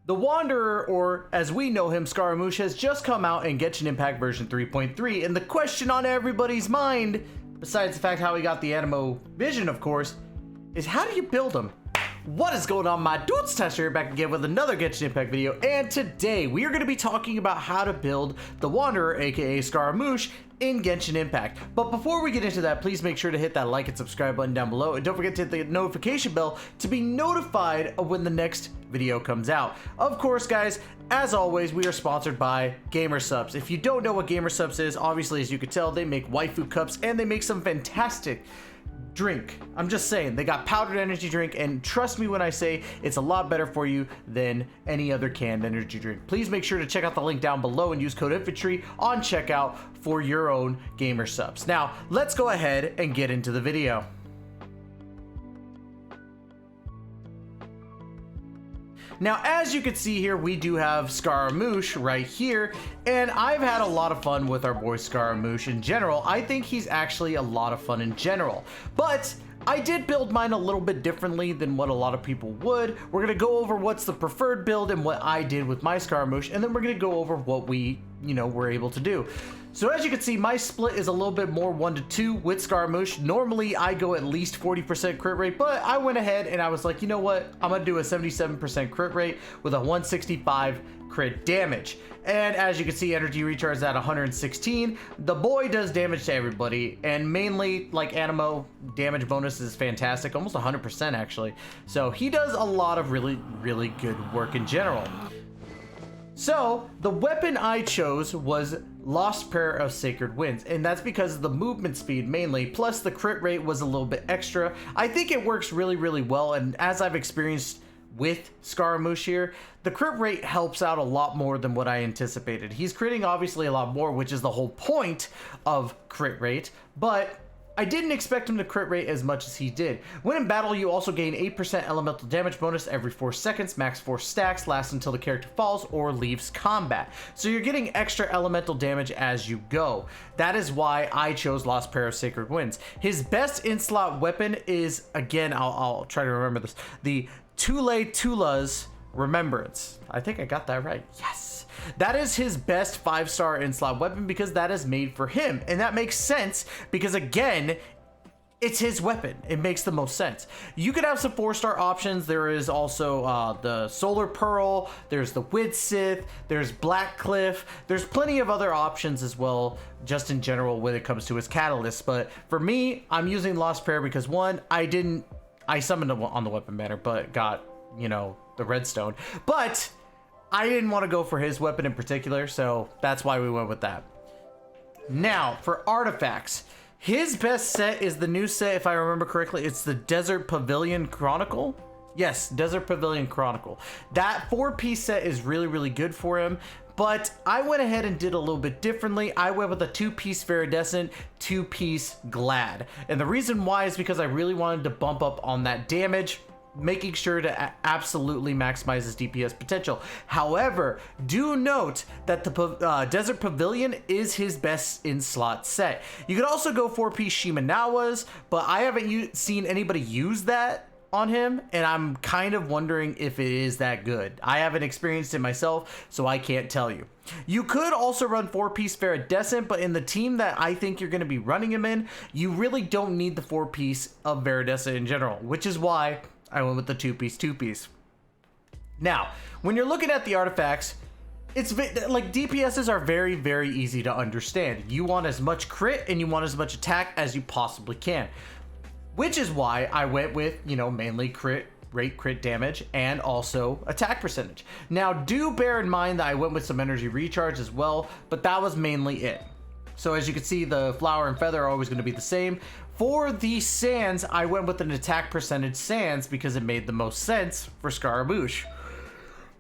The Wanderer, or as we know him, Scaramouche, has just come out in Genshin Impact version 3.3, and the question on everybody's mind, besides the fact how he got the Anemo vision, of course, is how do you build him? What is going on, my dudes? Tasha here, back again with another Genshin Impact video, and today we are going to be talking about how to build the Wanderer, aka Scaramouche, in Genshin Impact. But before we get into that, please make sure to hit that like and subscribe button down below, and don't forget to hit the notification bell to be notified of when the next video comes out. Of course, guys, as always, we are sponsored by GamerSupps. If you don't know what GamerSupps is, obviously, as you can tell, they make waifu cups and they make some fantastic drink. I'm just saying, they got powdered energy drink, and trust me when I say it's a lot better for you than any other canned energy drink. Please make sure to check out the link down below and use code infantry on checkout for your own GamerSupps. Now, let's go ahead and get into the video. Now, as you can see here, we do have Scaramouche right here, and I've had a lot of fun with our boy Scaramouche in general. I think he's actually a lot of fun in general, but I did build mine a little bit differently than what a lot of people would. We're going to go over what's the preferred build and what I did with my Scaramouche, and then we're going to go over what we, were able to do. So as you can see, my split is a little bit more 1-2 with Scaramouche. Normally, I go at least 40% crit rate, but I went ahead and I was like, you know what? I'm going to do a 77% crit rate with a 165 crit damage. And as you can see, energy recharge is at 116. The boy does damage to everybody, and mainly, like Anemo, damage bonus is fantastic, almost 100% actually. So he does a lot of really, really good work in general. So the weapon I chose was Lost Prayer of Sacred Winds, and that's because of the movement speed mainly, plus the crit rate was a little bit extra. I think it works really, really well, and as I've experienced with Scaramouche here, the crit rate helps out a lot more than what I anticipated. He's critting obviously a lot more, which is the whole point of crit rate, but I didn't expect him to crit rate as much as he did. When in battle, you also gain 8% elemental damage bonus every 4 seconds, max 4 stacks, lasts until the character falls or leaves combat. So you're getting extra elemental damage as you go. That is why I chose Lost Prayer of Sacred Winds. His best in-slot weapon is, again, I'll try to remember this, the Tula's Remembrance. I think I got that right. Yes. That is his best 5-star in-slot weapon because that is made for him. And that makes sense because, again, it's his weapon. It makes the most sense. You could have some 4-star options. There is also the Solar Pearl. There's the Wid Sith. There's Black Cliff. There's plenty of other options as well, just in general when it comes to his catalyst. But for me, I'm using Lost Prayer because, one, I summoned him on the weapon banner, but got, the redstone. But I didn't want to go for his weapon in particular, so that's why we went with that. Now, for artifacts, his best set is the new set, if I remember correctly. It's the Desert Pavilion Chronicle. Yes, Desert Pavilion Chronicle. That 4-piece set is really, really good for him. But I went ahead and did a little bit differently. I went with a 2-piece Viridescent, 2-piece Glad. And the reason why is because I really wanted to bump up on that damage, making sure to absolutely maximize his DPS potential. However, do note that the Desert Pavilion is his best in-slot set. You could also go 4-piece Shimenawas, but I haven't seen anybody use that on him, and I'm kind of wondering if it is that good. I haven't experienced it myself, so I can't tell you. You could also run 4-piece Viridescent, but in the team that I think you're going to be running him in, you really don't need the 4-piece of Viridescent in general, which is why I went with the 2-piece. Now, when you're looking at the artifacts, it's like DPSs are very, very easy to understand. You want as much crit and you want as much attack as you possibly can, which is why I went with, mainly crit rate, crit damage, and also attack percentage. Now, do bear in mind that I went with some energy recharge as well, but that was mainly it. So as you can see, the flower and feather are always going to be the same. For the sands, I went with an attack percentage sands because it made the most sense for Scaramouche.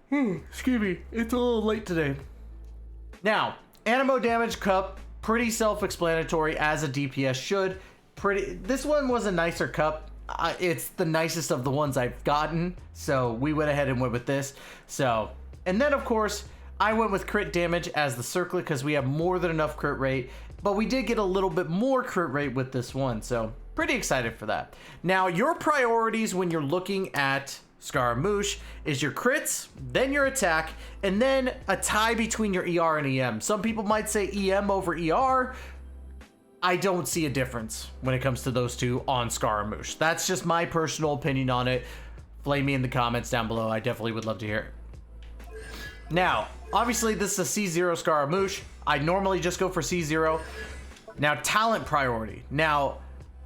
Excuse me, it's a little late today. Now, Anemo damage cup, pretty self-explanatory as a DPS should. This one was a nicer cup. It's the nicest of the ones I've gotten, so we went ahead and went with this. And then of course, I went with crit damage as the circlet because we have more than enough crit rate, but we did get a little bit more crit rate with this one, so pretty excited for that. Now, your priorities when you're looking at Scaramouche is your crits, then your attack, and then a tie between your ER and EM. Some people might say EM over ER. I don't see a difference when it comes to those two on Scaramouche. That's just my personal opinion on it. Flame me in the comments down below. I definitely would love to hear it. Now, obviously this is a C0 Scaramouche. I normally just go for C0. Now, talent priority. Now,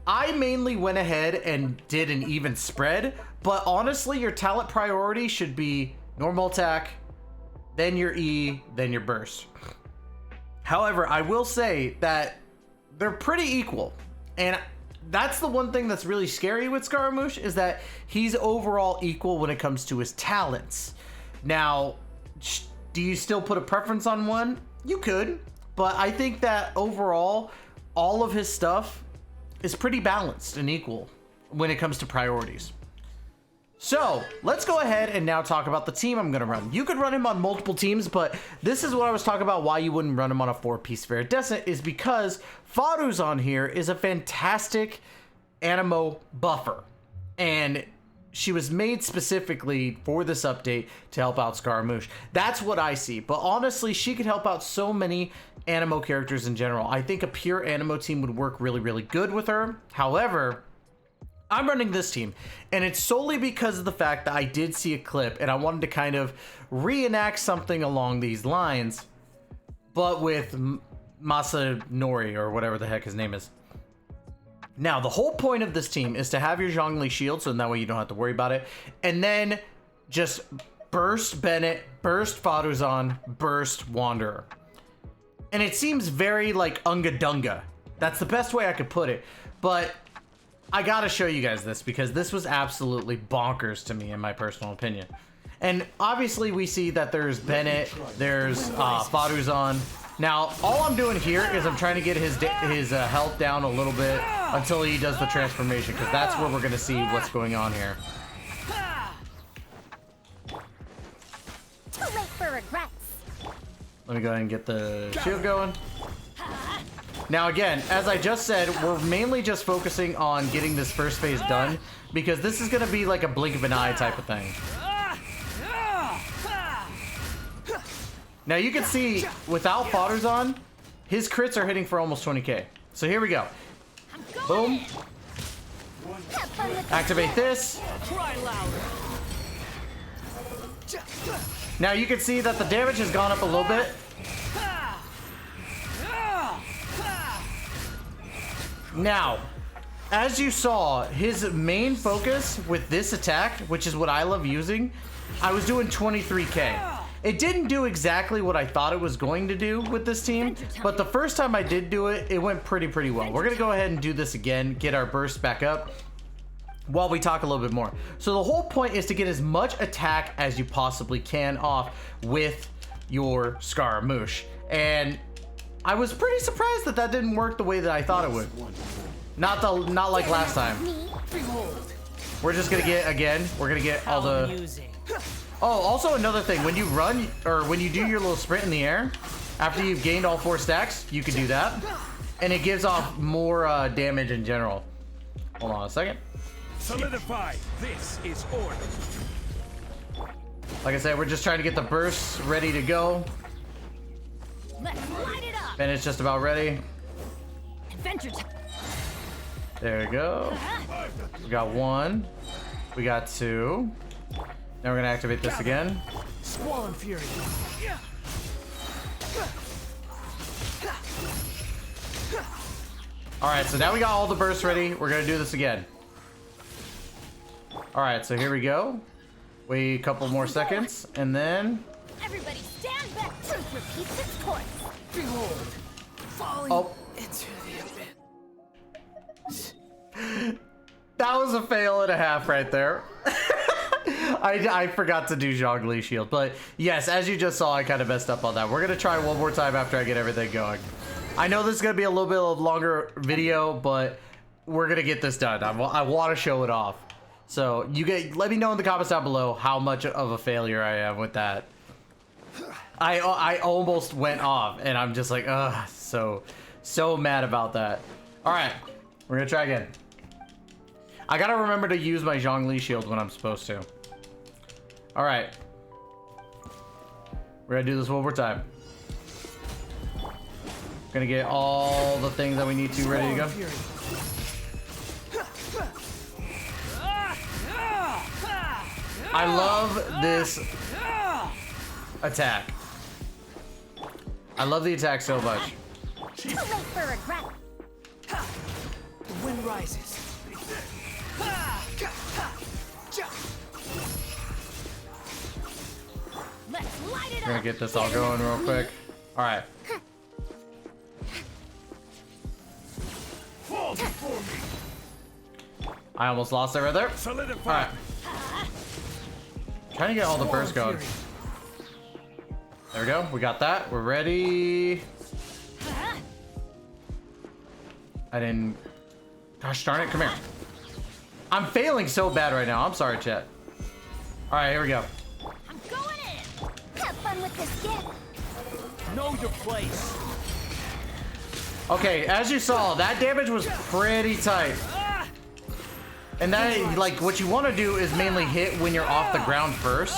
I mainly went ahead and did an even spread, but honestly, your talent priority should be normal attack, then your E, then your burst. However, I will say that they're pretty equal, and that's the one thing that's really scary with Scaramouche, is that he's overall equal when it comes to his talents. Now, do you still put a preference on one? You could, but I think that overall, all of his stuff is pretty balanced and equal when it comes to priorities. So let's go ahead and now talk about the team I'm going to run. You could run him on multiple teams, but this is what I was talking about why you wouldn't run him on a 4-piece Viridescent, is because Faruzan here is a fantastic Anemo buffer, and she was made specifically for this update to help out Scaramouche. That's what I see, but honestly, she could help out so many Anemo characters in general. I think a pure Anemo team would work really, really good with her. However, I'm running this team, and it's solely because of the fact that I did see a clip, and I wanted to kind of reenact something along these lines, but with Masanori, or whatever the heck his name is. Now, the whole point of this team is to have your Zhongli shield, so that way you don't have to worry about it, and then just burst Bennett, burst Faruzan, burst Wanderer. And it seems very like Unga Dunga. That's the best way I could put it. But I gotta show you guys this, because this was absolutely bonkers to me in my personal opinion. And obviously we see that there's Bennett, there's Faruzan. Now, all I'm doing here is I'm trying to get his health down a little bit until he does the transformation, because that's where we're gonna see what's going on here. Too late for regrets. Let me go ahead and get the shield going. Now again, as I just said, we're mainly just focusing on getting this first phase done, because this is going to be like a blink of an eye type of thing. Now you can see, without Faruzan, his crits are hitting for almost 20k. So here we go. Boom. Activate this. Now you can see that the damage has gone up a little bit. Now, as you saw, his main focus with this attack, which is what I love using, I was doing 23k. It didn't do exactly what I thought it was going to do with this team, but the first time I did do it, it went pretty well. We're going to go ahead and do this again, get our burst back up, while we talk a little bit more. So the whole point is to get as much attack as you possibly can off with your Scaramouche. And I was pretty surprised that that didn't work the way that I thought it would. Not like last time. We're just gonna get, again, we're gonna get all the... Oh, also another thing, when you run, or when you do your little sprint in the air, after you've gained all 4 stacks, you can do that. And it gives off more damage in general. Hold on a second. Solidify. This is order. Like I said, we're just trying to get the bursts ready to go. Let's light it up. Bennett's just about ready. Adventure time. There we go. We got 1. We got 2. Now we're gonna activate this again. Squall and Fury. All right, so now we got all the bursts ready. We're gonna do this again. All right, so here we go. Wait a couple more seconds, and then... Everybody stand back. Truth repeats its course. Behold, falling into the abyss. That was a fail and a half right there. I forgot to do Zhongli shield, but yes, as you just saw, I kind of messed up on that. We're gonna try one more time after I get everything going. I know this is gonna be a little bit of a longer video, but we're gonna get this done. I want to show it off. So let me know in the comments down below how much of a failure I am with that. I almost went off, and I'm just like, ugh, so mad about that. All right, we're gonna try again. I gotta remember to use my Zhongli shield when I'm supposed to. All right. We're gonna do this one more time. Gonna get all the things that we need to ready to go. I love this attack. I love the attack so much. Too late for regret. The wind rises. Let's light it We're gonna up. get this all going real quick. All right. Fall before me. I almost lost it right there. All Solidify. right. Trying to get all the bursts going. There we go. We got that. We're ready. I didn't. Gosh darn it. Come here. I'm failing so bad right now. I'm sorry, chat. All right, here we go. I'm going in. Have fun with this gift. Know your place. Okay, as you saw, that damage was pretty tight. And that, like, what you want to do is mainly hit when you're off the ground first.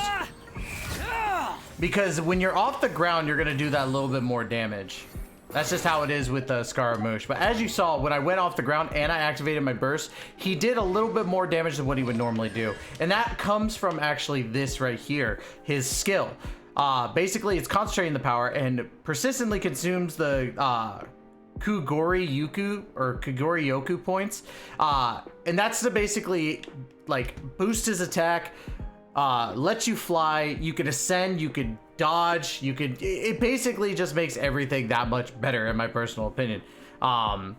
Because when you're off the ground, you're going to do that a little bit more damage. That's just how it is with the Scaramouche. But as you saw, when I went off the ground and I activated my burst, he did a little bit more damage than what he would normally do. And that comes from actually this right here, his skill. Basically, it's concentrating the power and persistently consumes the Kugori Yoku points. And that's to basically like boost his attack, let you fly, you can ascend, you can dodge, it basically just makes everything that much better in my personal opinion. And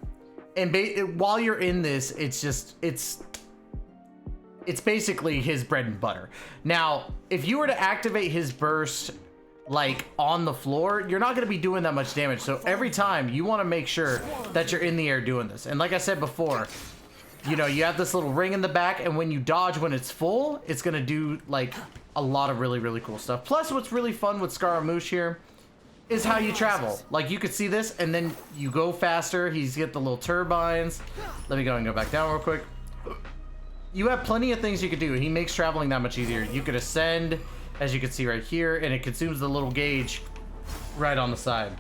while you're in this, it's basically his bread and butter. Now, if you were to activate his burst like on the floor, you're not going to be doing that much damage. So every time you want to make sure that you're in the air doing this. And like I said before, you know, you have this little ring in the back, and when you dodge when it's full, it's going to do like a lot of really, really cool stuff. Plus, what's really fun with Scaramouche here is how you travel. Like, you could see this, and then you go faster. He's got the little turbines. Let me go and go back down real quick. You have plenty of things you could do. He makes traveling that much easier. You could ascend, as you can see right here, and it consumes the little gauge right on the side.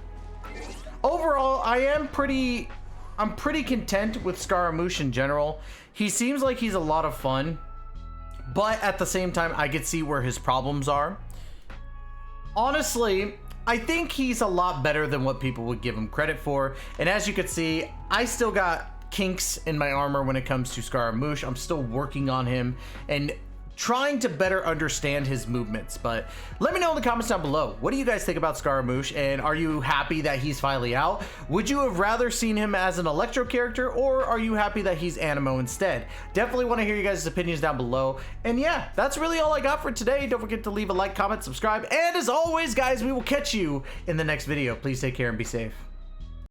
Overall, I'm pretty content with Scaramouche in general. He seems like he's a lot of fun, but at the same time, I could see where his problems are. Honestly, I think he's a lot better than what people would give him credit for. And as you can see, I still got kinks in my armor when it comes to Scaramouche. I'm still working on him and trying to better understand his movements. But let me know in the comments down below, what do you guys think about Scaramouche, and are you happy that he's finally out? Would you have rather seen him as an Electro character, or are you happy that he's Anemo instead? Definitely want to hear you guys' opinions down below. And yeah, that's really all I got for today. Don't forget to leave a like, comment, subscribe, and as always guys, we will catch you in the next video. Please take care and be safe.